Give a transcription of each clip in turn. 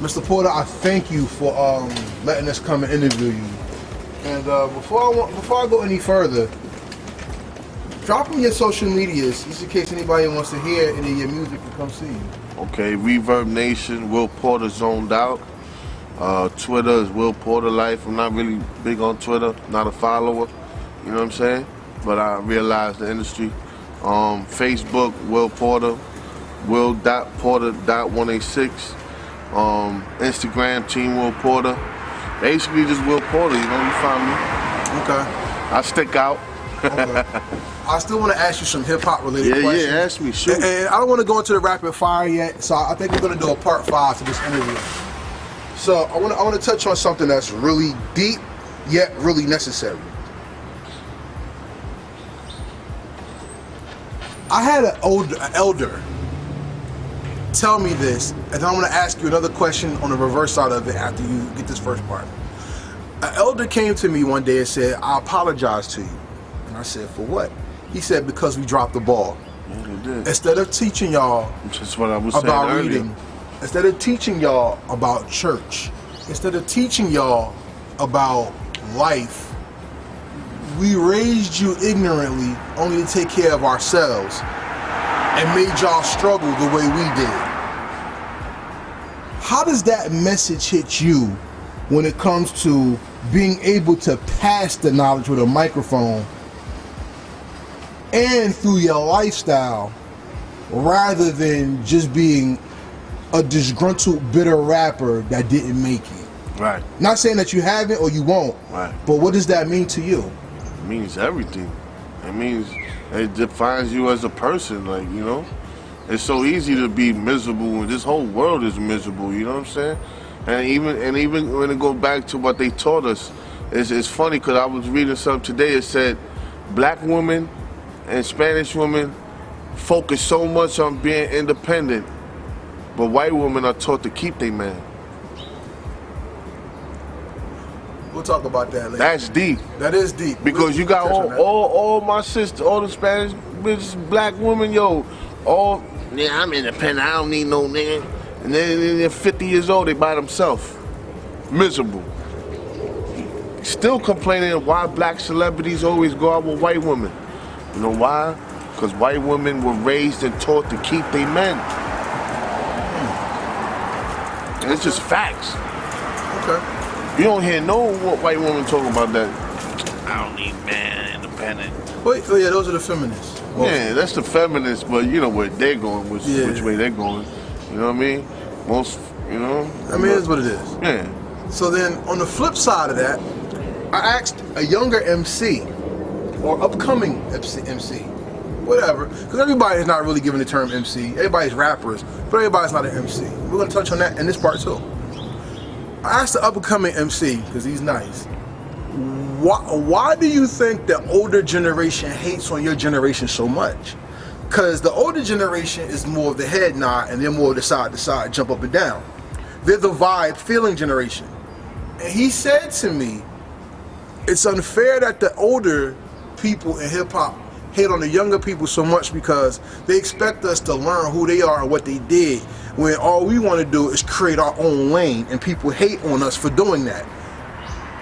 Mr. Porter, I thank you for letting us come and interview you. And before I go any further, drop in your social medias just in case anybody wants to hear any of your music and come see you. Okay, Reverb Nation, Will Porter Zoned Out. Twitter is Will Porter Life. I'm not really big on Twitter, not a follower, you know what I'm saying? But I realize the industry. Facebook, Will Porter, Will.Porter.186. Instagram, Team Will Porter. Basically just Will Porter, you know, you find me. Okay. I stick out. Okay. I still want to ask you some hip-hop related questions. Yeah, ask me, shoot. And I don't want to go into the rapid fire yet, so I think we're going to do a part 5 to this interview. So I want to touch on something that's really deep, yet really necessary. I had an elder tell me this, and then I'm going to ask you another question on the reverse side of it after you get this first part. An elder came to me one day and said, I apologize to you. And I said, for what? He said, because we dropped the ball. Yeah, we did. Instead of teaching y'all Just what I was about saying reading, earlier. instead of teaching y'all about church, instead of teaching y'all about life, we raised you ignorantly only to take care of ourselves and made y'all struggle the way we did. How does that message hit you when it comes to being able to pass the knowledge with a microphone and through your lifestyle rather than just being a disgruntled, bitter rapper that didn't make it? Right. Not saying that you haven't or you won't, Right. but what does that mean to you? It means everything. It means it defines you as a person, like, you know? It's so easy to be miserable, and this whole world is miserable, you know what I'm saying? And even when it goes back to what they taught us, it's funny because I was reading something today. It said black women and Spanish women focus so much on being independent, but white women are taught to keep their man. We'll talk about that later. That's deep. That is deep. Because you got all my sisters, all the Spanish bitches, black women, yeah, I'm independent, I don't need no nigga. And then they're 50 years old, they by themselves. Miserable. Still complaining why black celebrities always go out with white women. You know why? Because white women were raised and taught to keep their men. And it's just facts. Okay. You don't hear no white woman talking about that. I don't need man, independent. Wait, oh yeah, those are the feminists. Well, Yeah, that's the feminists, but you know where they're going, which way they're going. You know what I mean? Most, you know. I mean, it's what it is. Yeah. So then, on the flip side of that, I asked a younger MC or upcoming MC, whatever, because everybody is not really given the term MC. Everybody's rappers, but everybody's not an MC. We're gonna touch on that in this part too. I asked the upcoming MC because he's nice. Why do you think the older generation hates on your generation so much? Because the older generation is more of the head nod and they're more of the side to side, jump up and down. They're the vibe feeling generation. And he said to me, it's unfair that the older people in hip hop hate on the younger people so much because they expect us to learn who they are and what they did, when all we want to do is create our own lane and people hate on us for doing that.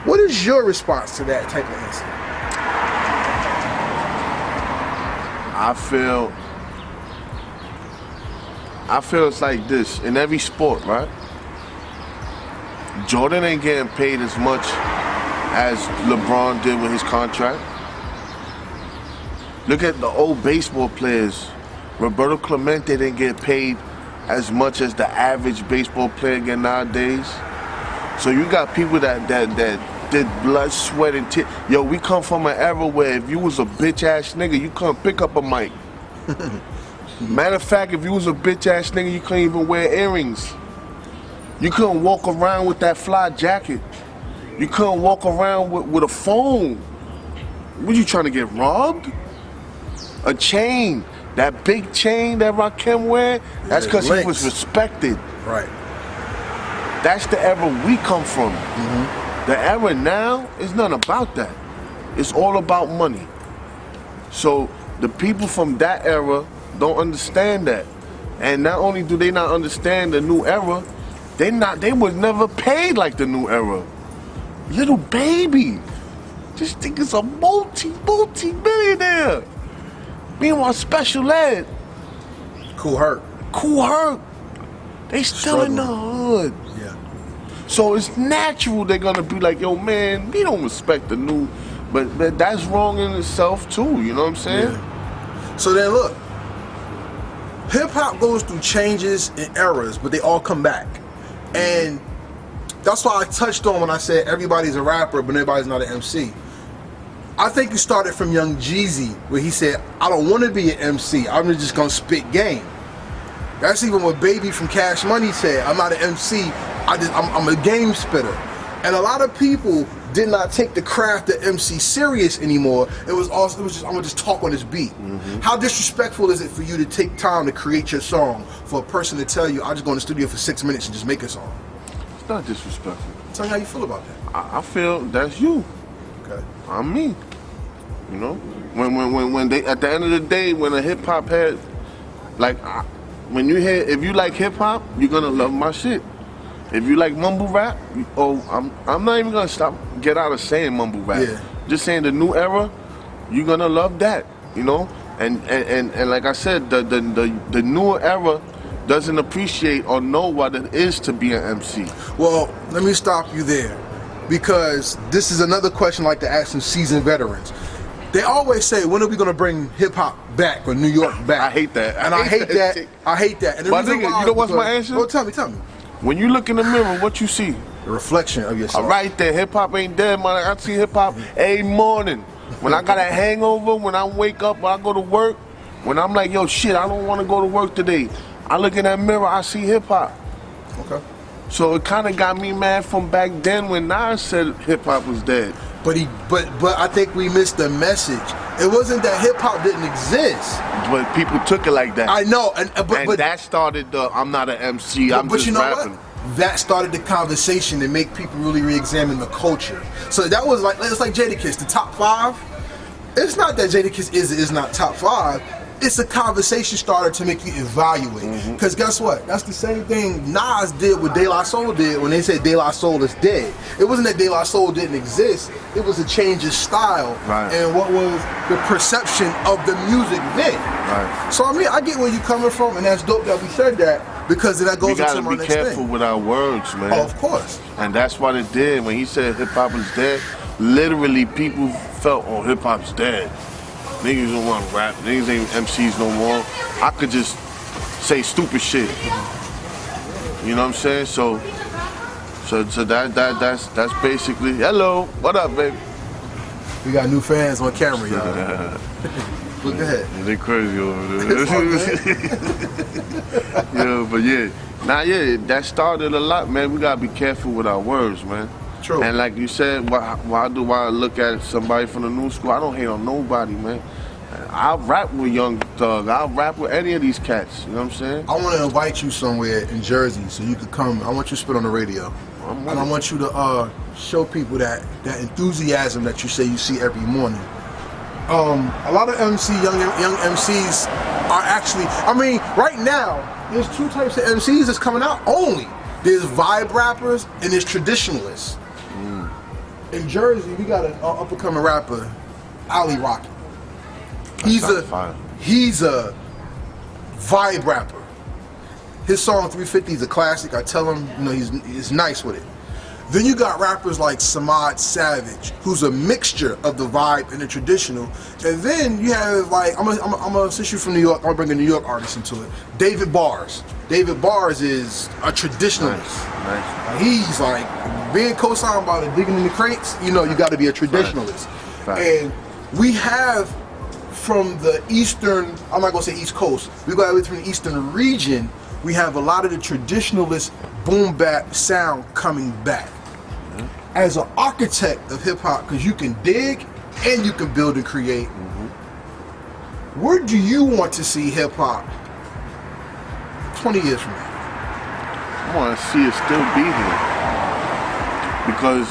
What is your response to that type of answer? I feel it's like this in every sport, right? Jordan ain't getting paid as much as LeBron did with his contract. Look at the old baseball players. Roberto Clemente didn't get paid as much as the average baseball player get nowadays. So you got people that did blood, sweat, and tears. Yo, we come from an era where if you was a bitch ass nigga, you couldn't pick up a mic. Matter of fact, if you was a bitch ass nigga, you couldn't even wear earrings. You couldn't walk around with that fly jacket. You couldn't walk around with a phone. What, you trying to get robbed? A chain, that big chain that Rakim wear, that's because he was respected. Right. That's the era we come from. Mm-hmm. The era now is none about that. It's all about money. So the people from that era don't understand that. And not only do they not understand the new era, They was never paid like the new era. Little Baby, this thing is a multi-millionaire. Meanwhile, Special Ed, Cool Herc. they still in the hood. Yeah. So it's natural they're gonna be like, yo, man, we don't respect the new, but that's wrong in itself too. You know what I'm saying? Yeah. So then look, hip hop goes through changes and eras, but they all come back, and that's why I touched on when I said everybody's a rapper, but everybody's not an MC. I think it started from Young Jeezy, where he said, I don't want to be an MC, I'm just gonna spit game. That's even what Baby from Cash Money said, I'm not an MC, I'm a game spitter. And a lot of people did not take the craft of MC serious anymore. It was just, I'm gonna just talk on this beat. How disrespectful is it for you to take time to create your song for a person to tell you, I just go in the studio for 6 minutes and just make a song? It's not disrespectful. Tell me how you feel about that. I feel that's you. Okay. I'm me. You know, when they at the end of the day, when a hip hop head, like, when you hear, if you like hip hop, you're gonna love my shit. If you like mumble rap, I'm not even gonna get out of saying mumble rap. Yeah. Just saying the new era, you're gonna love that. You know, and like I said, the newer era doesn't appreciate or know what it is to be an MC. Well, let me stop you there, because this is another question I like to ask some seasoned veterans. They always say, when are we gonna bring hip hop back or New York back? I hate that. And I hate that. I hate that. And the My reason nigga, why you know what's is my because- answer? Well, tell me. When you look in the mirror, what you see? The reflection of yourself. Right there, hip hop ain't dead, man. I see hip hop every morning. When I got a hangover, when I wake up, when I go to work, when I'm like, yo, shit, I don't want to go to work today. I look in that mirror, I see hip hop. Okay. So it kind of got me mad from back then when Nas said hip hop was dead. But I think we missed the message. It wasn't that hip hop didn't exist. But people took it like that. I know, but that started the I'm not an MC, I'm but just you know rapping. what? That started the conversation to make people really re-examine the culture. So that was like, it's like Jadakiss, the top 5. It's not that Jadakiss is not top 5. It's a conversation starter to make you evaluate. Because guess what? That's the same thing Nas did what De La Soul did when they said De La Soul is dead. It wasn't that De La Soul didn't exist. It was a change of style and what was the perception of the music then. Right. So I mean, I get where you're coming from, and that's dope that we said that, because that goes into my next thing. We gotta be careful with our words, man. Oh, of course. And that's what it did. When he said hip hop is dead, literally people felt, oh, hip hop's dead. Niggas don't want to rap. Niggas ain't MCs no more. I could just say stupid shit. You know what I'm saying? So that's basically. Hello, what up, baby? We got new fans on camera, y'all. Look ahead. They crazy over there. Yeah, but yeah, that started a lot, man. We gotta be careful with our words, man. True. And like you said, why do I look at somebody from the new school? I don't hate on nobody, man. I'll rap with Young Thug. I'll rap with any of these cats. You know what I'm saying? I want to invite you somewhere in Jersey so you could come. I want you to spit on the radio. And I want you to show people that enthusiasm that you say you see every morning. A lot of young MCs are actually, I mean, right now, there's 2 types of MCs that's coming out only. There's vibe rappers and there's traditionalists. In Jersey, we got an up-and-coming rapper, Ali Rocky. He's a vibe rapper. His song 350 is a classic. I tell him, you know, he's nice with it. Then you got rappers like Samad Savage, who's a mixture of the vibe and the traditional. And then you have, like, since you're from New York, I'm gonna bring a New York artist into it. David Bars. David Bars is a traditionalist. Nice. He's like, being co-signed by the Digging in the Crates, you know, you gotta be a traditionalist. Fact. And we have from the eastern, I'm not gonna say East Coast, we got it from the eastern region, we have a lot of the traditionalist boom bap sound coming back. As an architect of hip hop, because you can dig and you can build and create, where do you want to see hip hop 20 years from now? I want to see it still be here. Because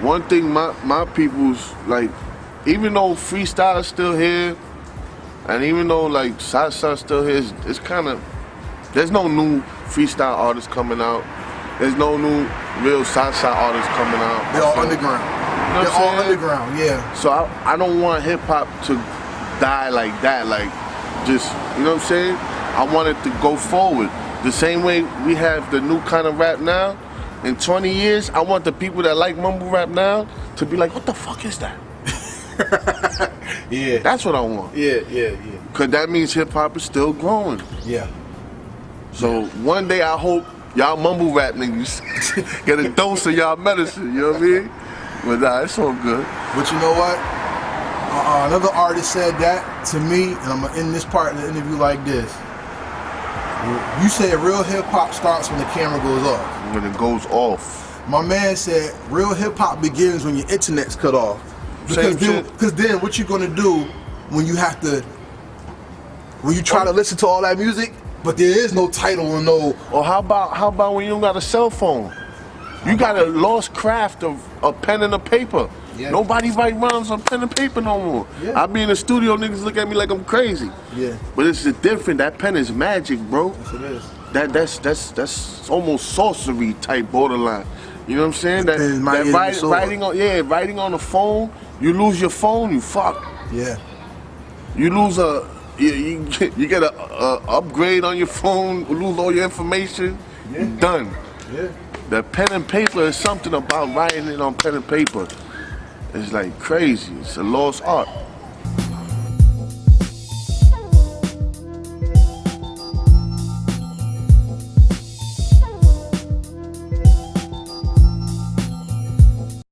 one thing my people's, like, even though freestyle is still here, and even though like salsa still here, it's kind of, there's no new freestyle artists coming out. There's no new real Southside artists coming out. They're all underground. You know They're what I'm all saying? underground, yeah. So I don't want hip hop to die like that, like just, you know what I'm saying? I want it to go forward. The same way we have the new kind of rap now. In 20 years, I want the people that like mumble rap now to be like, what the fuck is that? Yeah. That's what I want. Yeah. Cause that means hip hop is still growing. Yeah. So one day I hope y'all mumble rap niggas get a dose of y'all medicine, you know what I mean? But nah, it's all good. But you know what? Another artist said that to me, and I'm gonna end this part of the interview like this. You said real hip hop starts when the camera goes off. When it goes off. My man said real hip hop begins when your internet's cut off. Same shit. Because then what you gonna do when you have to, when you try to listen to all that music, but there is no title or no. Or how about when you don't got a cell phone? You got a lost craft of a pen and a paper. Yeah. Nobody write rhymes on pen and paper no more. Yeah. I be in the studio, niggas look at me like I'm crazy. Yeah. But it's different. That pen is magic, bro. Yes, it is. That's almost sorcery type borderline. You know what I'm saying? The pen is mightier than the sword. Writing on the phone. You lose your phone, you fuck. Yeah. You lose you get a upgrade on your phone, lose all your information, Yeah. you done. Yeah. The pen and paper is something about writing it on pen and paper. It's like crazy. It's a lost art.